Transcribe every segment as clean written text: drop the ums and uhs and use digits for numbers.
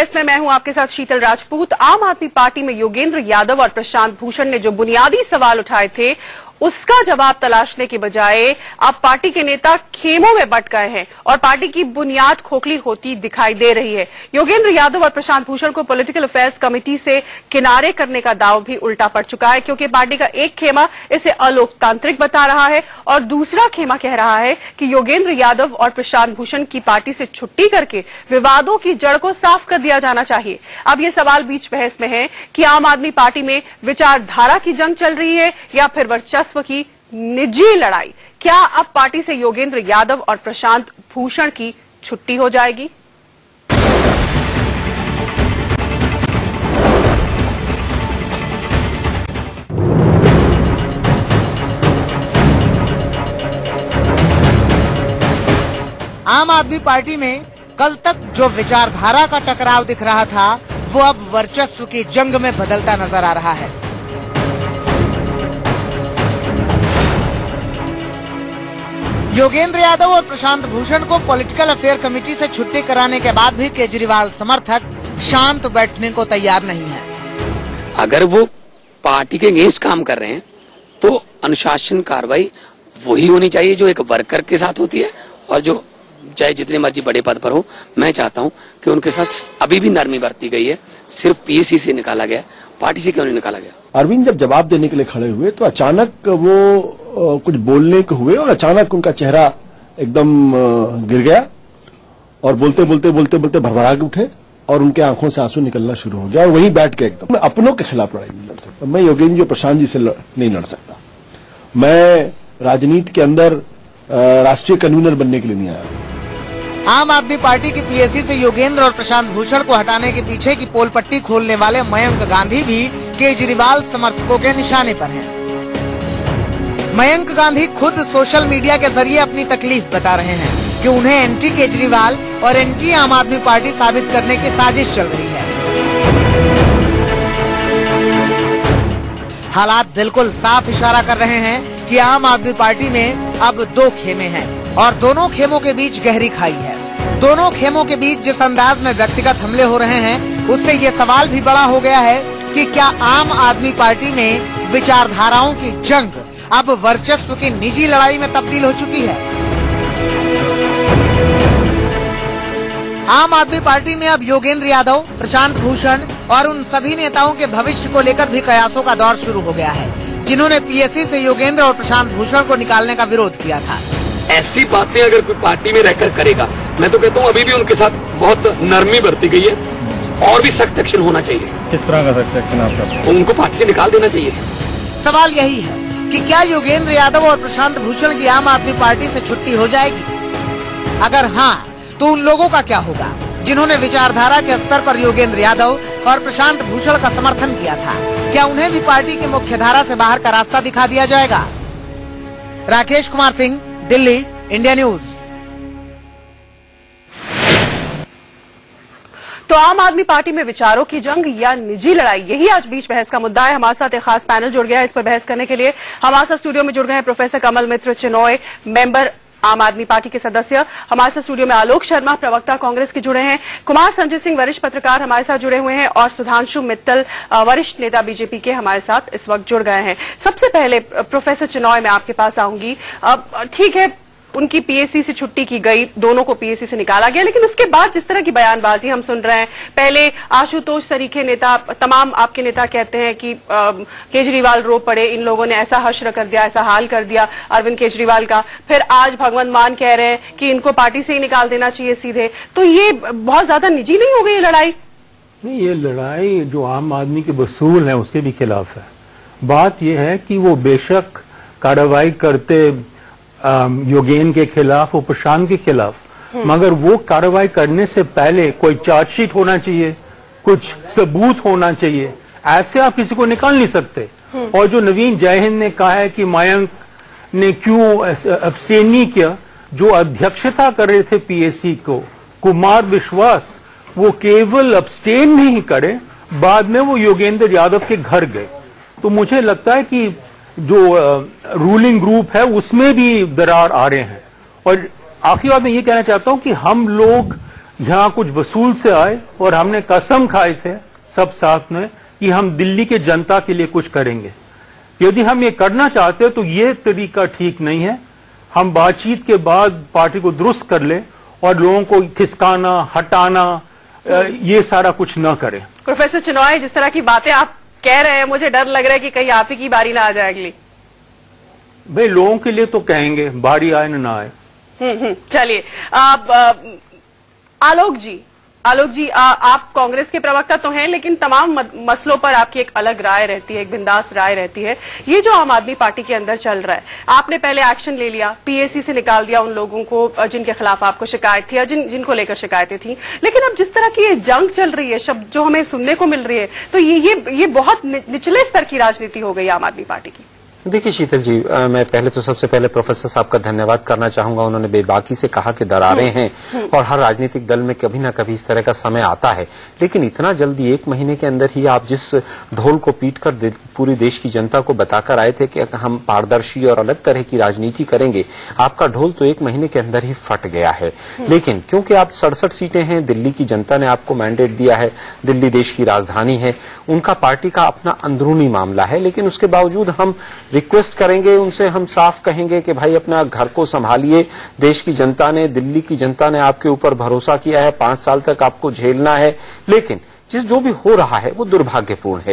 इसमें मैं हूं आपके साथ शीतल राजपूत। आम आदमी पार्टी में योगेंद्र यादव और प्रशांत भूषण ने जो बुनियादी सवाल उठाए थे उसका जवाब तलाशने के बजाय अब पार्टी के नेता खेमों में बट गए हैं और पार्टी की बुनियाद खोखली होती दिखाई दे रही है। योगेंद्र यादव और प्रशांत भूषण को पॉलिटिकल अफेयर्स कमेटी से किनारे करने का दाव भी उल्टा पड़ चुका है, क्योंकि पार्टी का एक खेमा इसे अलोकतांत्रिक बता रहा है और दूसरा खेमा कह रहा है कि योगेंद्र यादव और प्रशांत भूषण की पार्टी से छुट्टी करके विवादों की जड़ को साफ कर दिया जाना चाहिए। अब ये सवाल बीच बहस में है कि आम आदमी पार्टी में विचारधारा की जंग चल रही है या फिर वर्चस्व की निजी लड़ाई। क्या अब पार्टी से योगेंद्र यादव और प्रशांत भूषण की छुट्टी हो जाएगी? आम आदमी पार्टी में कल तक जो विचारधारा का टकराव दिख रहा था वो अब वर्चस्व की जंग में बदलता नजर आ रहा है। योगेंद्र यादव और प्रशांत भूषण को पॉलिटिकल अफेयर कमेटी से छुट्टी कराने के बाद भी केजरीवाल समर्थक शांत बैठने को तैयार नहीं है। अगर वो पार्टी के अगेंस्ट काम कर रहे हैं तो अनुशासन कार्रवाई वही होनी चाहिए जो एक वर्कर के साथ होती है, और जो चाहे जितने मर्जी बड़े पद पर हो। मैं चाहता हूं कि उनके साथ अभी भी नरमी बरती गई है। सिर्फ पीएसी से निकाला गया, पार्टी से क्यों नहीं निकाला गया? अरविंद जब जवाब देने के लिए खड़े हुए तो अचानक वो कुछ बोलने के हुए और अचानक उनका चेहरा एकदम गिर गया और बोलते बोलते भरभरा के उठे और उनके आंखों से आंसू निकलना शुरू हो गया और वहीं बैठ के एकदम मैं अपनों के खिलाफ लड़ाई नहीं लड़ सकता। मैं योगेंद्र प्रशांत जी से नहीं लड़ सकता। मैं राजनीति के अंदर राष्ट्रीय कन्वीनर बनने के लिए नहीं आया। आम आदमी पार्टी की पीएसी से योगेंद्र और प्रशांत भूषण को हटाने के पीछे की पोल पट्टी खोलने वाले मयंक गांधी भी केजरीवाल समर्थकों के निशाने पर हैं। मयंक गांधी खुद सोशल मीडिया के जरिए अपनी तकलीफ बता रहे हैं कि उन्हें एंटी केजरीवाल और एंटी आम आदमी पार्टी साबित करने की साजिश चल रही है। हालात बिल्कुल साफ इशारा कर रहे हैं कि आम आदमी पार्टी में अब दो खेमे हैं और दोनों खेमों के बीच गहरी खाई है। दोनों खेमों के बीच जिस अंदाज में व्यक्तिगत हमले हो रहे हैं उससे ये सवाल भी बड़ा हो गया है कि क्या आम आदमी पार्टी में विचारधाराओं की जंग अब वर्चस्व की निजी लड़ाई में तब्दील हो चुकी है। आम आदमी पार्टी में अब योगेंद्र यादव, प्रशांत भूषण और उन सभी नेताओं के भविष्य को लेकर भी कयासों का दौर शुरू हो गया है, जिन्होंने पीएसी से योगेंद्र और प्रशांत भूषण को निकालने का विरोध किया था। ऐसी बातें अगर कोई पार्टी में रहकर करेगा, मैं तो कहता हूँ अभी भी उनके साथ बहुत नरमी बरती गई है और भी सख्त एक्शन होना चाहिए। किस तरह का सख्त एक्शन आपका? उनको पार्टी से निकाल देना चाहिए। सवाल यही है कि क्या योगेंद्र यादव और प्रशांत भूषण की आम आदमी पार्टी से छुट्टी हो जाएगी? अगर हाँ, तो उन लोगों का क्या होगा जिन्होंने विचारधारा के स्तर पर योगेंद्र यादव और प्रशांत भूषण का समर्थन किया था? क्या उन्हें भी पार्टी की मुख्य धारा से बाहर का रास्ता दिखा दिया जाएगा? Rakesh Kumar Singh, Delhi, India news. तो आम आदमी पार्टी में विचारों की जंग या निजी लड़ाई, यही आज बीच बहस का मुद्दा है। हमारे साथ एक खास पैनल जुड़ गया है इस पर बहस करने के लिए। हमारे साथ स्टूडियो में जुड़ गए हैं प्रोफेसर कमल मित्र चिनॉय, मेंबर आम आदमी पार्टी के सदस्य। हमारे साथ स्टूडियो में आलोक शर्मा, प्रवक्ता कांग्रेस के जुड़े हैं। कुमार संजय सिंह, वरिष्ठ पत्रकार हमारे साथ जुड़े हुए हैं और सुधांशु मित्तल, वरिष्ठ नेता बीजेपी के, हमारे साथ इस वक्त जुड़ गए हैं। सबसे पहले प्रोफेसर चिनॉय, मैं आपके पास आऊंगी। ठीक है, उनकी पीएसी से छुट्टी की गई, दोनों को पीएसी से निकाला गया, लेकिन उसके बाद जिस तरह की बयानबाजी हम सुन रहे हैं, पहले आशुतोष सरीखे नेता, तमाम आपके नेता कहते हैं कि केजरीवाल रो पड़े, इन लोगों ने ऐसा हश्र कर दिया, ऐसा हाल कर दिया अरविंद केजरीवाल का। फिर आज भगवंत मान कह रहे हैं कि इनको पार्टी से ही निकाल देना चाहिए सीधे। तो ये बहुत ज्यादा निजी नहीं हो गई ये लड़ाई? नहीं, ये लड़ाई जो आम आदमी के वसूल है उसके भी खिलाफ है। बात यह है कि वो बेशक कार्रवाई करते योगेंद्र के खिलाफ और प्रशांत के खिलाफ, मगर वो कार्रवाई करने से पहले कोई चार्जशीट होना चाहिए, कुछ सबूत होना चाहिए। ऐसे आप किसी को निकाल नहीं सकते। और जो नवीन जयहिंद ने कहा है कि मयंक ने क्यों अब्सटेन नहीं किया, जो अध्यक्षता कर रहे थे पीएसी को, कुमार विश्वास, वो केवल अब्सटेन नहीं करे, बाद में वो योगेंद्र यादव के घर गए। तो मुझे लगता है कि जो रूलिंग ग्रुप है उसमें भी दरार आ रहे हैं। और आखिरी बात मैं ये कहना चाहता हूं कि हम लोग जहां कुछ वसूल से आए और हमने कसम खाए थे सब साथ में कि हम दिल्ली के जनता के लिए कुछ करेंगे। यदि हम ये करना चाहते हैं तो ये तरीका ठीक नहीं है। हम बातचीत के बाद पार्टी को दुरुस्त कर ले और लोगों को खिसकाना, हटाना, ये सारा कुछ न करें। प्रोफेसर चिनॉय, जिस तरह की बातें आप कह रहे हैं, मुझे डर लग रहा है कि कहीं आप ही की बारी ना आ जाए अगली। भाई लोगों के लिए तो कहेंगे, बारी आए ना आए। चलिए, आलोक जी, आप कांग्रेस के प्रवक्ता तो हैं, लेकिन तमाम मसलों पर आपकी एक अलग राय रहती है, एक बिंदास राय रहती है। ये जो आम आदमी पार्टी के अंदर चल रहा है, आपने पहले एक्शन ले लिया, पीएसी से निकाल दिया उन लोगों को जिनके खिलाफ आपको शिकायत थी या जिनको लेकर शिकायतें थी, लेकिन अब जिस तरह की ये जंग चल रही है, शब्द जो हमें सुनने को मिल रही है, तो ये बहुत निचले स्तर की राजनीति हो गई आम आदमी पार्टी की। देखिए शीतल जी, मैं पहले तो सबसे पहले प्रोफेसर साहब का धन्यवाद करना चाहूंगा। उन्होंने बेबाकी से कहा कि दरारें हैं और हर राजनीतिक दल में कभी ना कभी इस तरह का समय आता है, लेकिन इतना जल्दी 1 महीने के अंदर ही आप जिस ढोल को पीटकर पूरी देश की जनता को बताकर आए थे कि हम पारदर्शी और अलग तरह की राजनीति करेंगे, आपका ढोल तो 1 महीने के अंदर ही फट गया है। लेकिन क्योंकि आप 67 सीटें हैं, दिल्ली की जनता ने आपको मैंडेट दिया है, दिल्ली देश की राजधानी है, उनका पार्टी का अपना अंदरूनी मामला है, लेकिन उसके बावजूद हम रिक्वेस्ट करेंगे उनसे, हम साफ कहेंगे कि भाई अपना घर को संभालिए। देश की जनता ने, दिल्ली की जनता ने आपके ऊपर भरोसा किया है, 5 साल तक आपको झेलना है, लेकिन जो भी हो रहा है वो दुर्भाग्यपूर्ण है।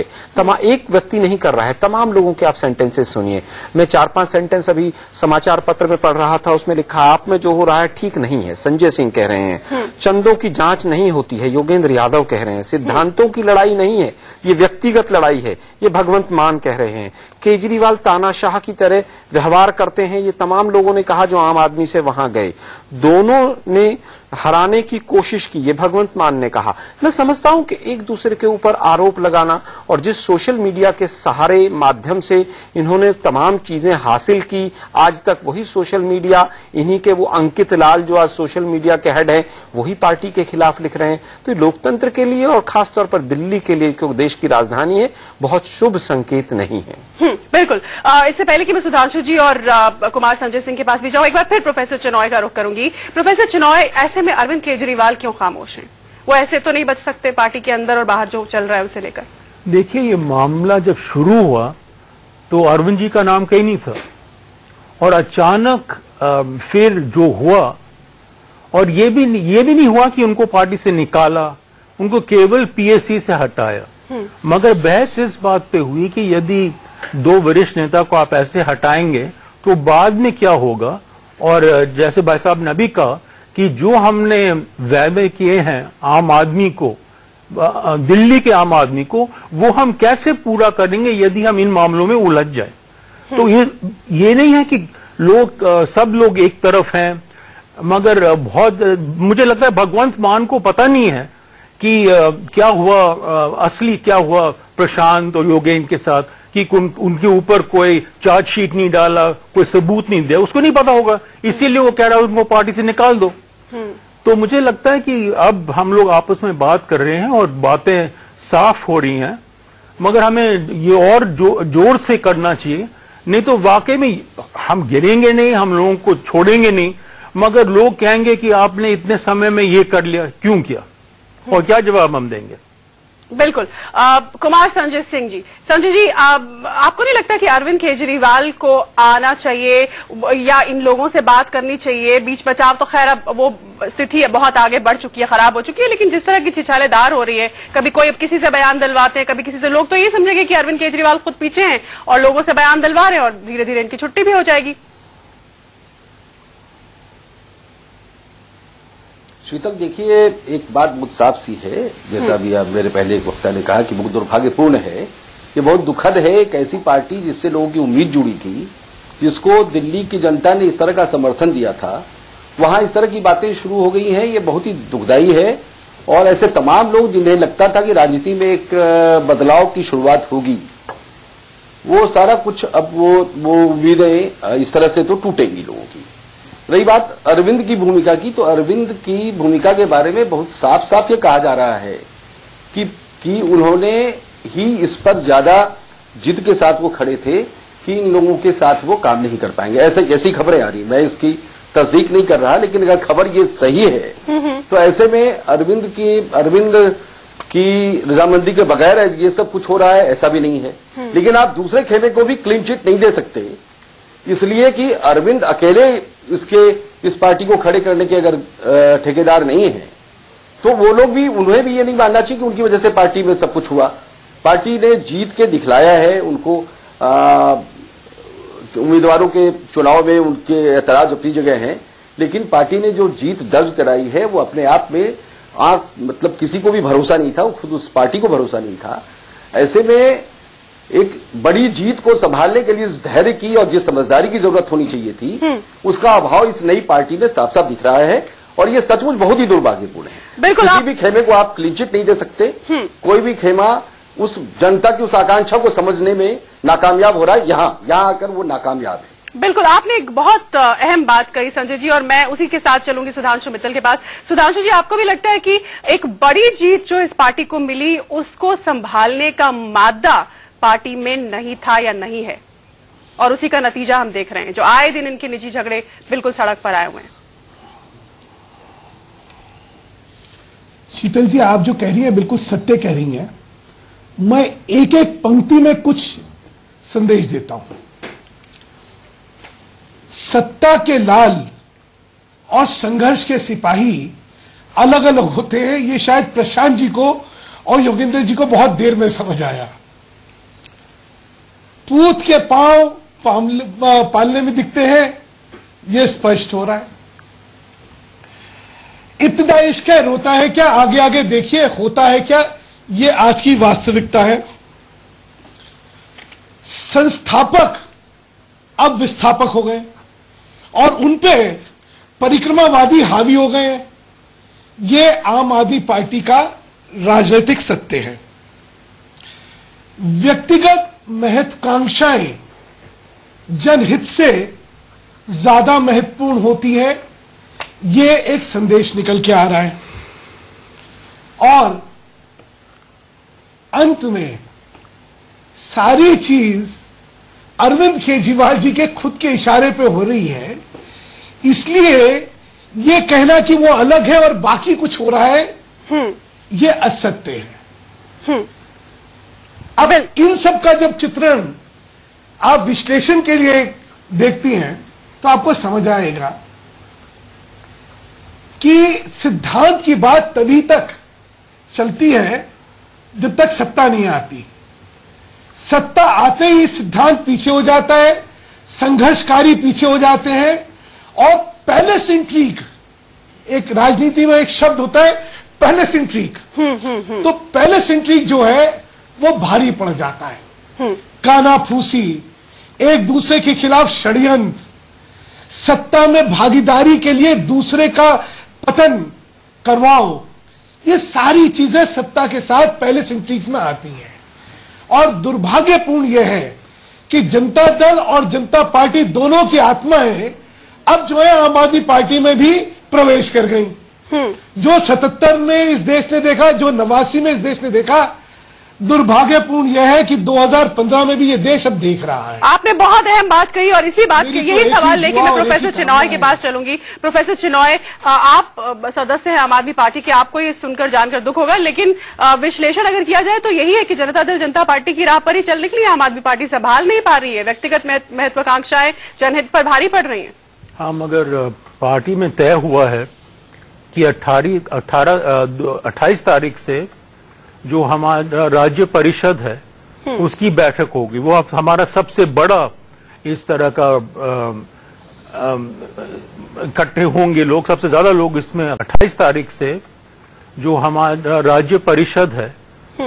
एक व्यक्ति नहीं कर रहा है, तमाम लोगों के आप सेंटेंसेस सुनिए। मैं 4-5 सेंटेंस अभी समाचार पत्र में पढ़ रहा था, उसमें लिखा आप में जो हो रहा है ठीक नहीं है। संजय सिंह कह रहे हैं चंदों की जांच नहीं होती है, योगेंद्र यादव कह रहे हैं सिद्धांतों की लड़ाई नहीं है, ये व्यक्तिगत लड़ाई है, ये भगवंत मान कह रहे हैं। केजरीवाल तानाशाह की तरह व्यवहार करते हैं, ये तमाम लोगों ने कहा जो आम आदमी से वहां गए। दोनों ने हराने की कोशिश की, ये भगवंत मान ने कहा। मैं समझता हूं कि एक दूसरे के ऊपर आरोप लगाना और जिस सोशल मीडिया के सहारे माध्यम से इन्होंने तमाम चीजें हासिल की, आज तक वही सोशल मीडिया, इन्हीं के वो अंकित लाल जो आज सोशल मीडिया के हेड हैं, वही पार्टी के खिलाफ लिख रहे हैं। तो लोकतंत्र के लिए और खासतौर पर दिल्ली के लिए, क्योंकि देश की राजधानी है, बहुत शुभ संकेत नहीं है। बिल्कुल। इससे पहले कि मैं सुधांशु जी और कुमार संजय सिंह के पास भी जाऊं, एक बार फिर प्रोफेसर चिनॉय का रुख करूंगी। प्रोफेसर चिनॉय, ऐसे में अरविंद केजरीवाल क्यों खामोश हैं? वो ऐसे तो नहीं बच सकते पार्टी के अंदर और बाहर जो चल रहा है उसे लेकर? देखिए, ये मामला जब शुरू हुआ तो अरविंद जी का नाम कहीं नहीं था, और अचानक फिर जो हुआ, और ये भी नहीं हुआ कि उनको पार्टी से निकाला, उनको केवल पीएसी से हटाया। मगर बहस इस बात पे हुई कि यदि 2 वरिष्ठ नेता को आप ऐसे हटाएंगे तो बाद में क्या होगा, और जैसे भाई साहब ने अभी कहा कि जो हमने वादे किए हैं आम आदमी को, दिल्ली के आम आदमी को, वो हम कैसे पूरा करेंगे यदि हम इन मामलों में उलझ जाए। तो ये नहीं है कि सब लोग एक तरफ हैं, मगर बहुत मुझे लगता है भगवंत मान को पता नहीं है कि क्या हुआ, असली क्या हुआ प्रशांत और योगेंद्र के साथ, कि उनके ऊपर कोई चार्जशीट नहीं डाला, कोई सबूत नहीं दिया, उसको नहीं पता होगा, इसीलिए वो कह रहा है उनको पार्टी से निकाल दो। तो मुझे लगता है कि अब हम लोग आपस में बात कर रहे हैं और बातें साफ हो रही हैं, मगर हमें ये और जोर से करना चाहिए, नहीं तो वाकई में हम गिरेंगे नहीं, हम लोगों को छोड़ेंगे नहीं, मगर लोग कहेंगे कि आपने इतने समय में ये कर लिया, क्यों किया, और क्या जवाब हम देंगे? बिल्कुल। कुमार संजय सिंह जी, संजय जी, आपको नहीं लगता कि अरविंद केजरीवाल को आना चाहिए या इन लोगों से बात करनी चाहिए? बीच बचाव तो खैर अब वो स्थिति बहुत आगे बढ़ चुकी है, खराब हो चुकी है, लेकिन जिस तरह की छिछालेदार हो रही है, कभी कोई किसी से बयान दिलवाते हैं, कभी किसी से, लोग तो ये समझेंगे कि अरविंद केजरीवाल खुद पीछे हैं और लोगों से बयान दिलवा रहे हैं, और धीरे धीरे इनकी छुट्टी भी हो जाएगी। शीतल, देखिए, एक बात बहुत साफ सी है, जैसा भी आप मेरे पहले एक वक्ता ने कहा कि बहुत दुर्भाग्यपूर्ण है, ये बहुत दुखद है। एक ऐसी पार्टी जिससे लोगों की उम्मीद जुड़ी थी, जिसको दिल्ली की जनता ने इस तरह का समर्थन दिया था, वहां इस तरह की बातें शुरू हो गई हैं, ये बहुत ही दुखदायी है। और ऐसे तमाम लोग जिन्हें लगता था कि राजनीति में एक बदलाव की शुरुआत होगी, वो सारा कुछ अब वो उम्मीदें इस तरह से तो टूटेंगी लोगों की। रही बात अरविंद की भूमिका की, तो अरविंद की भूमिका के बारे में बहुत साफ साफ ये कहा जा रहा है कि उन्होंने ही इस पर ज्यादा जिद के साथ वो खड़े थे कि इन लोगों के साथ वो काम नहीं कर पाएंगे। ऐसी खबरें आ रही, मैं इसकी तस्दीक नहीं कर रहा, लेकिन अगर खबर ये सही है तो ऐसे में अरविंद की रजामंदी के बगैर ये सब कुछ हो रहा है, ऐसा भी नहीं है। लेकिन आप दूसरे खेमे को भी क्लीन चिट नहीं दे सकते, इसलिए कि अरविंद अकेले इस पार्टी को खड़े करने के अगर ठेकेदार नहीं है, तो वो लोग भी, उन्हें भी ये नहीं मानना चाहिए कि उनकी वजह से पार्टी में सब कुछ हुआ। पार्टी ने जीत के दिखलाया है, उनको उम्मीदवारों के चुनाव में उनके ऐतराज अपनी जगह हैं, लेकिन पार्टी ने जो जीत दर्ज कराई है वो अपने आप में मतलब किसी को भी भरोसा नहीं था, वो खुद उस पार्टी को भरोसा नहीं था। ऐसे में एक बड़ी जीत को संभालने के लिए जिस धैर्य की और जिस समझदारी की जरूरत होनी चाहिए थी, उसका अभाव इस नई पार्टी में साफ साफ दिख रहा है, और ये सचमुच बहुत ही दुर्भाग्यपूर्ण है। बिल्कुल, किसी भी खेमे को आप क्लीन चिट नहीं दे सकते। कोई भी खेमा उस जनता की उस आकांक्षा को समझने में नाकामयाब हो रहा है, यहां आकर वो नाकामयाब है। बिल्कुल, आपने एक बहुत अहम बात कही संजय जी, और मैं उसी के साथ चलूंगी सुधांशु मित्तल के पास। सुधांशु जी, आपको भी लगता है कि एक बड़ी जीत जो इस पार्टी को मिली, उसको संभालने का मादा पार्टी में नहीं था या नहीं है, और उसी का नतीजा हम देख रहे हैं, जो आए दिन इनके निजी झगड़े बिल्कुल सड़क पर आए हुए हैं? शीतल जी, आप जो कह रही हैं बिल्कुल सत्य कह रही हैं। मैं एक एक पंक्ति में कुछ संदेश देता हूं। सत्ता के लाल और संघर्ष के सिपाही अलग अलग होते हैं, ये शायद प्रशांत जी को और योगेंद्र जी को बहुत देर में समझ आया। पूत के पांव पालने में दिखते हैं, ये स्पष्ट हो रहा है। इतना इश्क है, रोता है क्या, आगे आगे देखिए होता है क्या, ये आज की वास्तविकता है। संस्थापक अब विस्थापक हो गए और उनपे परिक्रमावादी हावी हो गए हैं। ये आम आदमी पार्टी का राजनीतिक सत्य है। व्यक्तिगत महत्वाकांक्षाएं जनहित से ज्यादा महत्वपूर्ण होती है, ये एक संदेश निकल के आ रहा है। और अंत में सारी चीज अरविंद केजरीवाल जी के खुद के इशारे पे हो रही है, इसलिए ये कहना कि वो अलग है और बाकी कुछ हो रहा है, ये असत्य है। अब इन सब का जब चित्रण आप विश्लेषण के लिए देखती हैं तो आपको समझ आएगा कि सिद्धांत की बात तभी तक चलती है जब तक सत्ता नहीं आती। सत्ता आते ही सिद्धांत पीछे हो जाता है, संघर्षकारी पीछे हो जाते हैं, और पैलेस इंट्रीग, एक राजनीति में एक शब्द होता है पैलेस इंट्रीग, तो पैलेस इंट्रीग जो है वो भारी पड़ जाता है। कानाफूसी, एक दूसरे के खिलाफ षड्यंत्र, सत्ता में भागीदारी के लिए दूसरे का पतन करवाओ, ये सारी चीजें सत्ता के साथ पैलेस इंट्रीग्स में आती हैं। और दुर्भाग्यपूर्ण यह है कि जनता दल और जनता पार्टी दोनों की आत्माएं अब जो है आम आदमी पार्टी में भी प्रवेश कर गई। जो 77 में इस देश ने देखा, जो 89 में इस देश ने देखा, दुर्भाग्यपूर्ण यह है कि 2015 में भी ये देश अब देख रहा है। आपने बहुत अहम बात कही, और इसी बात के यही सवाल लेके मैं प्रोफेसर चिनॉय के पास चलूंगी। प्रोफेसर चिनॉय, आप सदस्य हैं आम आदमी पार्टी के, आपको ये सुनकर जानकर दुख होगा, लेकिन विश्लेषण अगर किया जाए तो यही है कि जनता दल जनता पार्टी की राह पर ही चलने के लिए आम आदमी पार्टी संभाल नहीं पा रही है, व्यक्तिगत महत्वाकांक्षाएं जनहित पर भारी पड़ रही हैं। हाँ, मगर पार्टी में तय हुआ है कि 28 तारीख से जो हमारा राज्य परिषद है उसकी बैठक होगी। वो अब हमारा सबसे बड़ा इस तरह का इकट्ठे होंगे लोग, सबसे ज्यादा लोग इसमें। 28 तारीख से जो हमारा राज्य परिषद है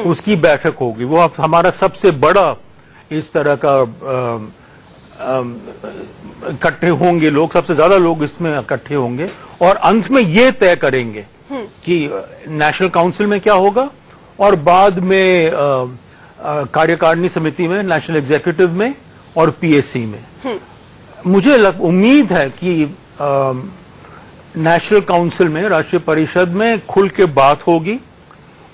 उसकी बैठक होगी। वो अब हमारा सबसे बड़ा इस तरह का इकट्ठे होंगे लोग, सबसे ज्यादा लोग इसमें इकट्ठे होंगे, और अंत में ये तय करेंगे कि नेशनल काउंसिल में क्या होगा और बाद में कार्यकारिणी समिति में, नेशनल एग्जीक्यूटिव में और पीएससी में। मुझे उम्मीद है कि नेशनल काउंसिल में, राष्ट्रीय परिषद में खुल के बात होगी,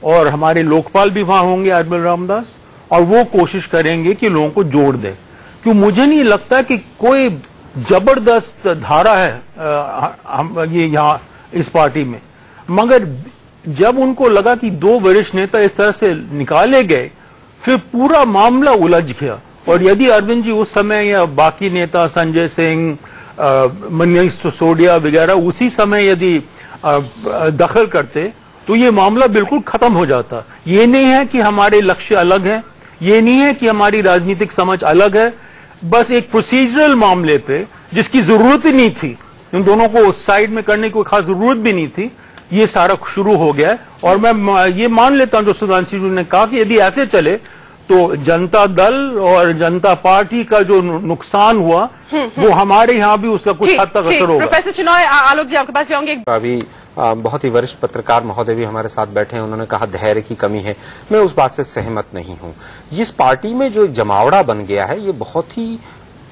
और हमारे लोकपाल भी वहां होंगे, एडमिरल रामदास, और वो कोशिश करेंगे कि लोगों को जोड़ दें। क्यों मुझे नहीं लगता कि कोई जबरदस्त धारा है ये यहाँ इस पार्टी में, मगर जब उनको लगा कि 2 वरिष्ठ नेता इस तरह से निकाले गए, फिर पूरा मामला उलझ गया। और यदि अरविंद जी उस समय या बाकी नेता संजय सिंह, मनीष सिसोदिया वगैरह उसी समय यदि दखल करते तो ये मामला बिल्कुल खत्म हो जाता। ये नहीं है कि हमारे लक्ष्य अलग हैं, ये नहीं है कि हमारी राजनीतिक समझ अलग है, बस एक प्रोसीजरल मामले पे जिसकी जरूरत ही नहीं थी, इन दोनों को उस साइड में करने की कोई खास जरूरत भी नहीं थी, ये सारा शुरू हो गया है। और मैं ये मान लेता हूं जो सुधांशु जी ने कहा कि यदि ऐसे चले तो जनता दल और जनता पार्टी का जो नुकसान हुआ वो हमारे यहाँ भी उसका कुछ हद तक असर होगा। प्रोफेसर चिनॉय, आलोक जी आपके पास भी होंगे। अभी बहुत ही वरिष्ठ पत्रकार महोदय भी हमारे साथ बैठे हैं, उन्होंने कहा धैर्य की कमी है। मैं उस बात से सहमत नहीं हूं। जिस पार्टी में जो जमावड़ा बन गया है ये बहुत ही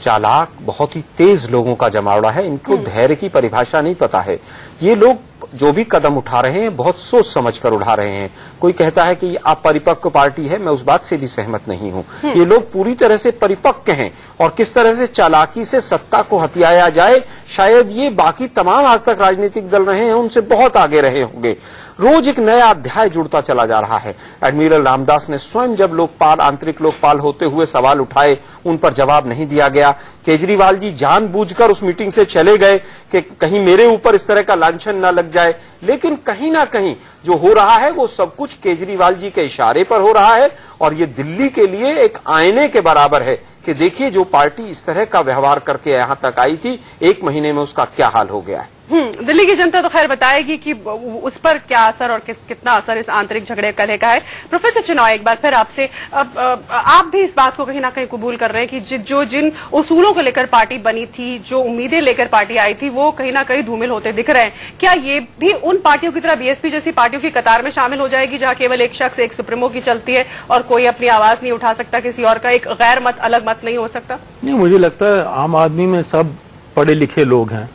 चालाक, बहुत ही तेज लोगों का जमावड़ा है। इनको धैर्य की परिभाषा नहीं पता है। ये लोग जो भी कदम उठा रहे हैं बहुत सोच समझ कर उठा रहे हैं। कोई कहता है कि ये अपरिपक्व पार्टी है, मैं उस बात से भी सहमत नहीं हूं। ये लोग पूरी तरह से परिपक्व हैं और किस तरह से चालाकी से सत्ता को हथियाया जाए, शायद ये बाकी तमाम आज तक राजनीतिक दल रहे हैं उनसे बहुत आगे रहे होंगे। रोज एक नया अध्याय जुड़ता चला जा रहा है। एडमिरल रामदास ने स्वयं जब लोकपाल, आंतरिक लोकपाल होते हुए सवाल उठाए, उन पर जवाब नहीं दिया गया। केजरीवाल जी जानबूझकर उस मीटिंग से चले गए कि कहीं मेरे ऊपर इस तरह का लांछन न लग जाए। लेकिन कहीं ना कहीं जो हो रहा है वो सब कुछ केजरीवाल जी के इशारे पर हो रहा है और ये दिल्ली के लिए एक आईने के बराबर है कि देखिए जो पार्टी इस तरह का व्यवहार करके यहां तक आई थी, 1 महीने में उसका क्या हाल हो गया है। दिल्ली की जनता तो खैर बताएगी कि उस पर क्या असर और कितना असर इस आंतरिक झगड़े कलह का है। प्रोफेसर चिनॉय, एक बार फिर आपसे, आप भी इस बात को कहीं ना कहीं कबूल कर रहे हैं कि जो जिन उसूलों को लेकर पार्टी बनी थी, जो उम्मीदें लेकर पार्टी आई थी, वो कहीं ना कहीं धूमिल होते दिख रहे हैं। क्या ये भी उन पार्टियों की तरह बीएसपी जैसी पार्टियों की कतार में शामिल हो जाएगी जहां केवल एक शख्स, एक सुप्रीमो की चलती है और कोई अपनी आवाज नहीं उठा सकता, किसी और का एक गैर मत, अलग मत नहीं हो सकता? नहीं, मुझे लगता है आम आदमी में सब पढ़े लिखे लोग हैं।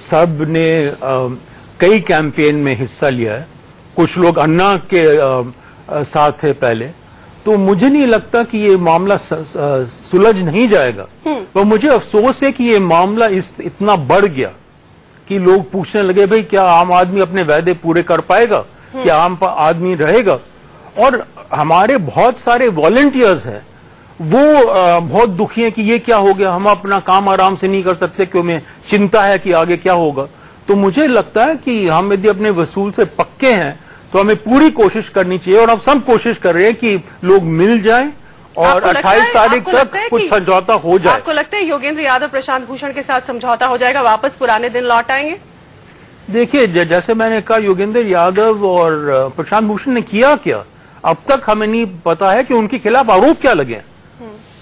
सब ने कई कैंपेन में हिस्सा लिया है। कुछ लोग अन्ना के साथ थे पहले, तो मुझे नहीं लगता कि ये मामला सुलझ नहीं जाएगा। पर मुझे अफसोस है कि ये मामला इतना बढ़ गया कि लोग पूछने लगे भाई क्या आम आदमी अपने वादे पूरे कर पाएगा, क्या आम आदमी रहेगा। और हमारे बहुत सारे वॉलंटियर्स हैं, वो बहुत दुखी हैं कि ये क्या हो गया, हम अपना काम आराम से नहीं कर सकते, क्यों हमें चिंता है कि आगे क्या होगा। तो मुझे लगता है कि हम यदि अपने वसूल से पक्के हैं तो हमें पूरी कोशिश करनी चाहिए, और हम सब कोशिश कर रहे हैं कि लोग मिल जाएं और 28 तारीख तक कुछ समझौता हो जाए। आपको लगता है योगेंद्र यादव प्रशांत भूषण के साथ समझौता हो जाएगा, वापस पुराने दिन लौट आएंगे? देखिए, जैसे मैंने कहा, योगेंद्र यादव और प्रशांत भूषण ने किया क्या अब तक हमें नहीं पता है कि उनके खिलाफ आरोप क्या लगे।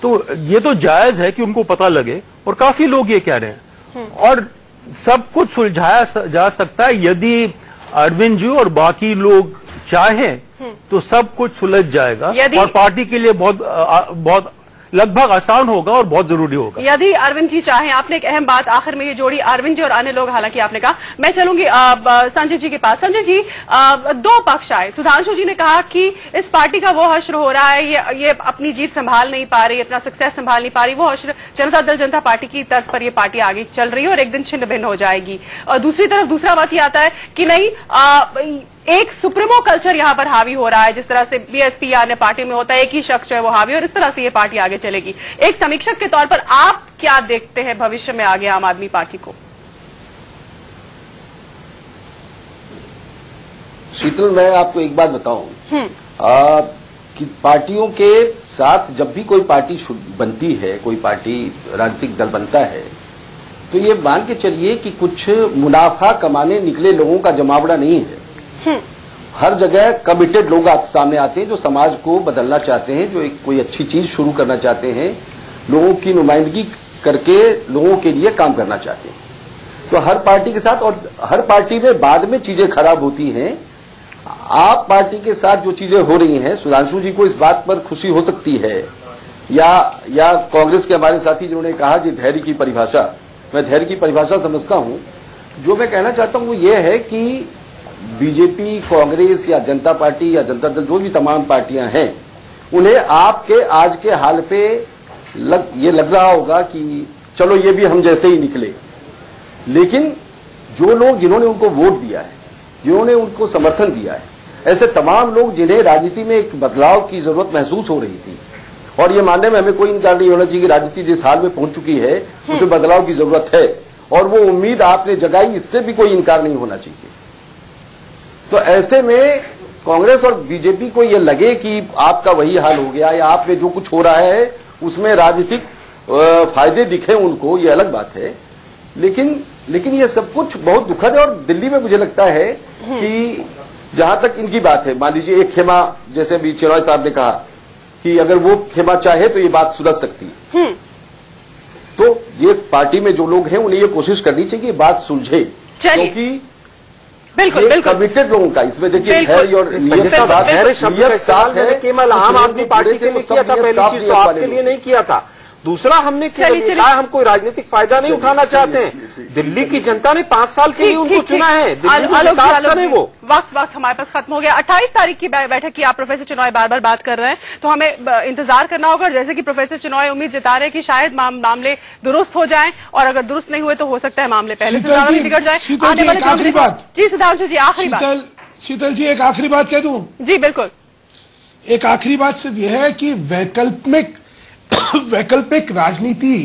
तो ये तो जायज है कि उनको पता लगे, और काफी लोग ये कह रहे हैं। और सब कुछ सुलझाया जा सकता है यदि अरविंद जी और बाकी लोग चाहें तो सब कुछ सुलझ जाएगा, और पार्टी के लिए बहुत लगभग आसान होगा और बहुत जरूरी होगा यदि अरविंद जी चाहें। आपने एक अहम बात आखिर में ये जोड़ी, अरविंद जी और अन्य लोग, हालांकि आपने कहा। मैं चलूंगी संजय जी के पास। संजय जी, 2 पक्ष आए। सुधांशु जी ने कहा कि इस पार्टी का वो हश्र हो रहा है, ये अपनी जीत संभाल नहीं पा रही, अपना सक्सेस संभाल नहीं पा रही, वो हश्र जनता दल जनता पार्टी की तर्ज पर ये पार्टी आगे चल रही है और एक दिन छिन्न भिन्न हो जाएगी। और दूसरी तरफ दूसरा बात ये आता है कि नहीं, एक सुप्रीमो कल्चर यहाँ पर हावी हो रहा है, जिस तरह से बीएसपी या अन्य पार्टी में होता है, एक ही शख्स है वो हावी, और इस तरह से ये पार्टी आगे चलेगी। एक समीक्षक के तौर पर आप क्या देखते हैं भविष्य में आगे आम आदमी पार्टी को? शीतल, मैं आपको एक बात बताऊं कि पार्टियों के साथ जब भी कोई पार्टी बनती है, कोई पार्टी राजनीतिक दल बनता है, तो ये मान के चलिए कि कुछ मुनाफा कमाने निकले लोगों का जमावड़ा नहीं है। हर जगह कमिटेड लोग सामने आते हैं जो समाज को बदलना चाहते हैं, जो कोई अच्छी चीज शुरू करना चाहते हैं, लोगों की नुमाइंदगी करके लोगों के लिए काम करना चाहते हैं। तो हर पार्टी के साथ, और हर पार्टी में बाद में चीजें खराब होती हैं। आप पार्टी के साथ जो चीजें हो रही हैं, सुधांशु जी को इस बात पर खुशी हो सकती है, या कांग्रेस के हमारे साथी जिन्होंने कहा कि धैर्य की परिभाषा, मैं धैर्य की परिभाषा समझता हूं। जो मैं कहना चाहता हूं वो ये है कि बीजेपी, कांग्रेस या जनता पार्टी या जनता दल, जो भी तमाम पार्टियां हैं, उन्हें आपके आज के हाल पे ये लग रहा होगा कि चलो ये भी हम जैसे ही निकले। लेकिन जो लोग, जिन्होंने उनको वोट दिया है, जिन्होंने उनको समर्थन दिया है, ऐसे तमाम लोग जिन्हें राजनीति में एक बदलाव की जरूरत महसूस हो रही थी, और ये मानने में हमें कोई इनकार नहीं होना चाहिए कि राजनीति जिस हाल में पहुंच चुकी है उसमें बदलाव की जरूरत है, और वो उम्मीद आपने जगाई, इससे भी कोई इनकार नहीं होना चाहिए। तो ऐसे में कांग्रेस और बीजेपी को ये लगे कि आपका वही हाल हो गया या आप में जो कुछ हो रहा है उसमें राजनीतिक फायदे दिखे उनको, ये अलग बात है, लेकिन ये सब कुछ बहुत दुखद है। और दिल्ली में मुझे लगता है कि जहां तक इनकी बात है, मान लीजिए एक खेमा, जैसे अभी चिनॉय साहब ने कहा कि अगर वो खेमा चाहे तो ये बात सुलझ सकती है, तो ये पार्टी में जो लोग हैं उन्हें ये कोशिश करनी चाहिए कि बात सुलझे, क्योंकि बिल्कुल बिल्कुल कमिटेड लोगों का इसमें देखिए धैर्य और केवल आम आदमी पार्टी के लिए किया था, पहली चीज तो आपके लिए नहीं किया था। दूसरा, हमने कहा हम कोई राजनीतिक फायदा नहीं उठाना चाहते हैं। दिल्ली की जनता ने 5 साल के लिए उनको चुना है, दिल्ली को विकास करें वो। वक्त हमारे पास खत्म हो गया। 28 तारीख की बैठक की आप प्रोफेसर चिनॉय बार बार बात कर रहे हैं, तो हमें इंतजार करना होगा। जैसे कि प्रोफेसर चिनॉय उम्मीद जता रहे हैं कि शायद मामले दुरुस्त हो जाएं, और अगर दुरुस्त नहीं हुए तो हो सकता है मामले पहले से ज्यादा भी बिगड़ जाए। आने वाले आखिरी बात जी सिद्धांशु जी, आखिरी बात। शीतल जी, एक आखिरी बात कह दूं? जी बिल्कुल। एक आखिरी बात सिर्फ यह है कि वैकल्पिक राजनीति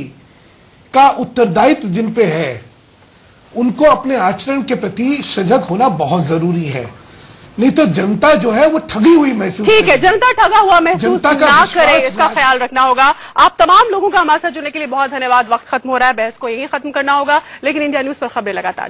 का उत्तरदायित्व जिन पे है, उनको अपने आचरण के प्रति सजग होना बहुत जरूरी है, नहीं तो जनता जो है वो ठगी हुई महसूस। ठीक है, जनता ठगा हुआ महसूस ना करे, इसका ख्याल रखना होगा। आप तमाम लोगों का हमारे साथ जुड़ने के लिए बहुत धन्यवाद। वक्त खत्म हो रहा है, बहस को यहीं खत्म करना होगा, लेकिन इंडिया न्यूज पर खबरें लगातार